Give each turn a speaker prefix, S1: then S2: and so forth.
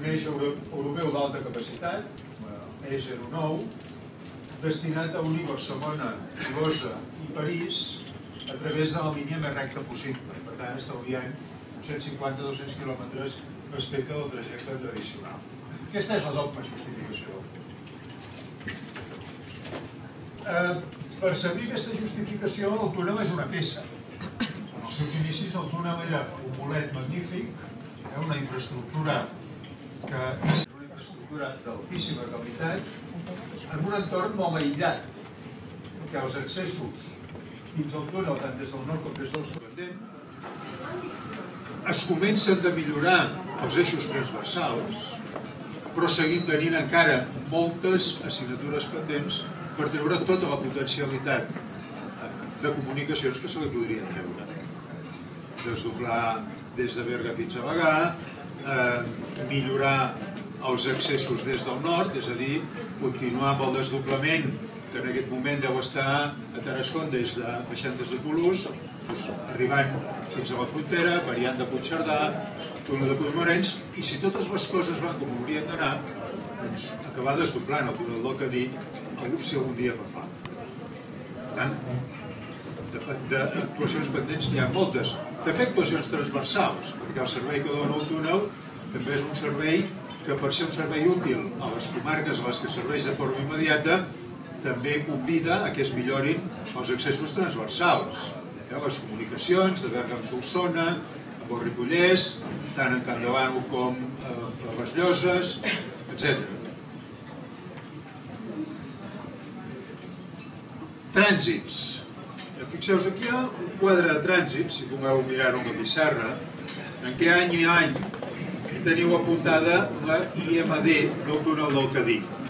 S1: un eix europeu d'alta capacitat, E09, destinat a unir Barcelona, Tolosa i París a través de la línia més recta possible. Per tant, estalviant 150-200 quilòmetres respecte al trajecte tradicional. Aquesta és la doble justificació. Per servir aquesta justificació, el túnel és una peça. En els seus inicis, el túnel era un bolet magnífic, una infraestructura d'altíssima qualitat, en un entorn molt aïllat, perquè els accessos fins al túnel, tant des del nord com des del sud, es comencen a millorar els eixos transversals, però seguim tenint encara moltes assignatures pendents per treure tota la potencialitat de comunicacions que se li podrien treure. Desdoblar des de Berga fins a Bagà, millorar els accessos des del nord, és a dir, continuar amb el desdoblament que en aquest moment deu estar a Tarascon baixant des de Toulouse, arribant fins a la frontera, variant de Puigcerdà, túnel de Puigmarens, i si totes les coses van com haurien d'anar, doncs acabar desdoblant el túnel del Cadí si algun dia fa falta. Per tant, d'actuacions pendents n'hi ha moltes. També actuacions transversals, perquè el servei que dona el túnel també és un servei que, per ser un servei útil a les comarques a les que serveix de forma immediata, també convida a que es millorin els accessos transversals. Les comunicacions de Berga amb Solsona, amb el Ripollès, tant en Campdevànol com a les Lloses, etc. Trànsits. Fixeu-vos aquí un quadre de trànsits, si voleu mirar-ho amb la pissarra, en què any i any teniu apuntada la IMD del túnel del Cadí.